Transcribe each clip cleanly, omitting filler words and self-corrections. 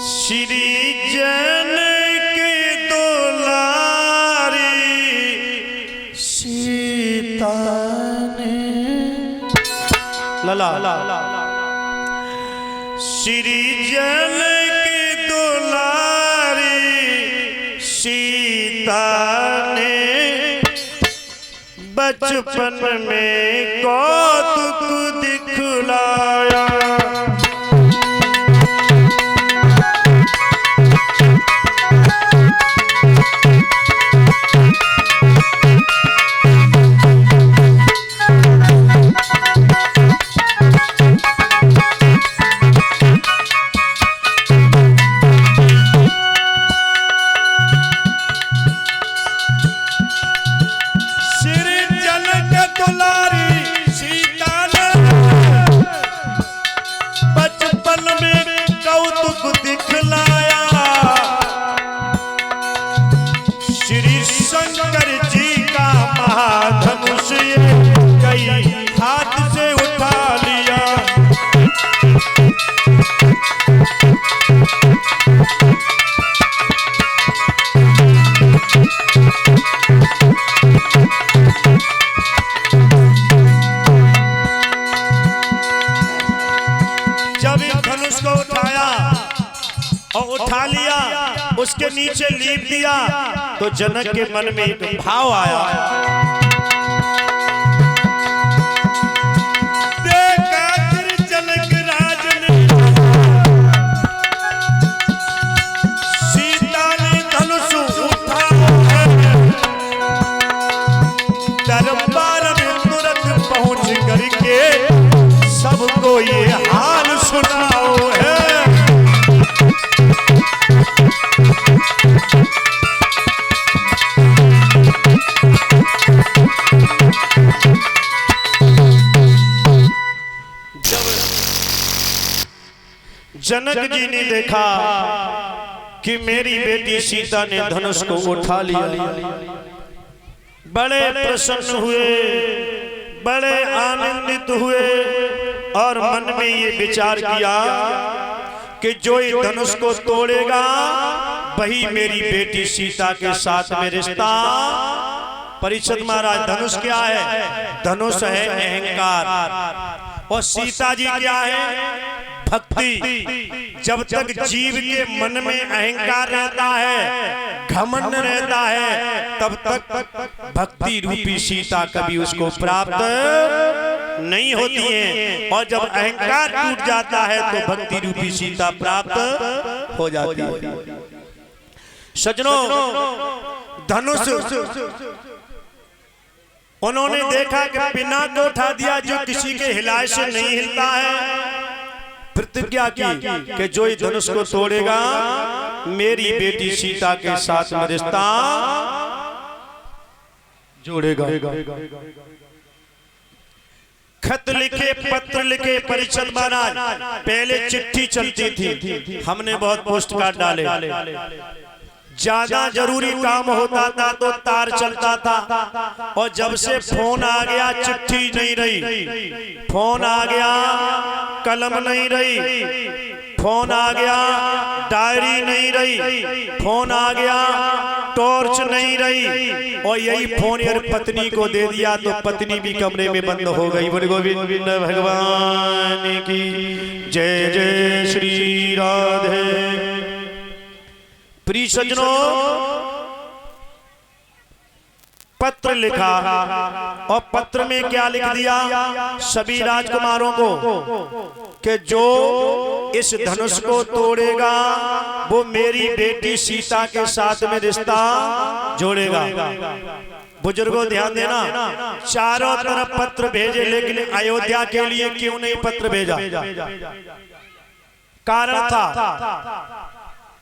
श्री जनक दुलारी सीता ने लला श्री जनक दुलारी सीता ने बचपन में कौतुक दिखलाया। उठा लिया, उसके नीचे लीप दिया तो जनक के मन में एक भाव आया। देखा फिर जनक राज ने सीता ने धनुष उठा दरबार में तुरंत पहुंच करके सबको ये हाल सुनाओ है। जनक जी ने देखा कि मेरी बेटी सीता ने धनुष को उठा लिया, बड़े प्रसन्न हुए, बड़े आनंदित हुए और मन में ये विचार किया कि जो ये धनुष को तोड़ेगा वही मेरी बेटी सीता के साथ में रिश्ता। परीक्षित महाराज, धनुष क्या है? धनुष है अहंकार और सीता जी क्या है? भक्ति। जब तक जीव के मन में अहंकार रहता है, घमंड रहता है, तब तक भक्ति रूपी सीता कभी उसको प्राप्त नहीं होती है। और जब अहंकार टूट जाता है तो भक्ति रूपी सीता प्राप्त हो जाती है। सज्जनों, धनुष उन्होंने देखा कि बिना को उठा दिया, जो किसी के हिलाए से नहीं हिलता है। प्रतिज्ञा की कि जो इस धनुष को तोड़ेगा मेरी बेटी सीता के साथ में रिश्ता जोड़ेगा। खत लिखे, पत्र लिखे। परीक्षित महाराज, पहले चिट्ठी चलती थी, हमने बहुत पोस्ट कार्ड डाले। ज्यादा जरूरी काम होता था तो तार चलता था, और जब से फोन आ गया चिट्ठी नहीं रही, फोन आ गया कलम नहीं रही, फोन आ गया डायरी नहीं रही, फोन आ गया टॉर्च नहीं रही, और यही फोन यार पत्नी को दे दिया तो पत्नी भी कमरे में बंद हो गई। बोले गोविंद भगवान की जय जय श्री राधे। प्रिय सज्जनों, पत्र लिखा और पत्र में क्या लिख दिया सभी राजकुमारों को कि जो इस धनुष को तोड़ेगा वो मेरी बेटी सीता के साथ में रिश्ता जोड़ेगा। बुजुर्गों ध्यान देना, चारों तरफ पत्र भेजे, लेकिन अयोध्या के लिए क्यों नहीं पत्र भेजा? कारण था।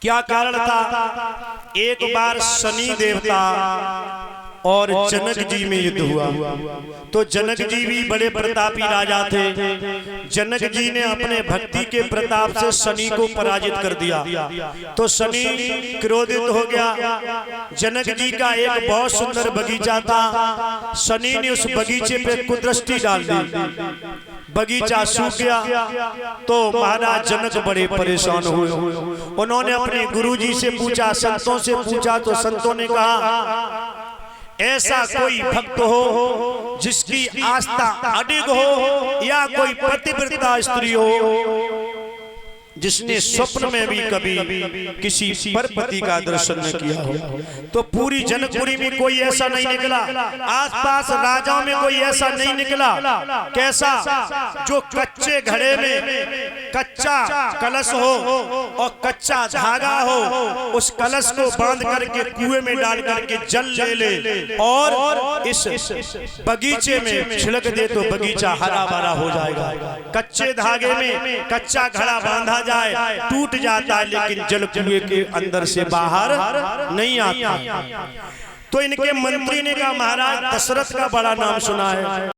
क्या कारण था? एक बार शनि देवता और जनक जी में युद्ध हुआ, तो जनक जी भी बड़े प्रतापी राजा थे। जनक जी ने अपने भक्ति के प्रताप से शनि को पराजित कर दिया, तो शनि क्रोधित हो गया। जनक जी का एक बहुत सुंदर बगीचा था, शनि ने उस बगीचे पे कुदृष्टि डाल दी। बगीचा सूख गया तो महाराज जनक बड़े परेशान हुए। उन्होंने अपने गुरुजी से पूछा, संतों से पूछा, तो संतों ने कहा ऐसा कोई भक्त हो जिसकी आस्था अडिग हो, या कोई पतिव्रता स्त्री हो जिसने स्वप्न में भी कभी किसी परपति का दर्शन न किया हो। तो पूरी जनकपुरी में कोई ऐसा नहीं निकला, आसपास राजाओं में कोई ऐसा नहीं निकला। कैसा? जो कच्चे घड़े में कच्चा कलश हो और कच्चा धागा हो, उस कलश को बांध करके कुएं में डाल करके जल ले ले और इस बगीचे में छिड़क दे तो बगीचा हरा भरा हो जाएगा। कच्चे धागे में कच्चा घड़ा बांधा जाए, टूट जाता है, लेकिन जल कुएं के अंदर से बाहर नहीं आता। तो इनके मंत्री ने कहा महाराज दशरथ का बड़ा नाम सुना है,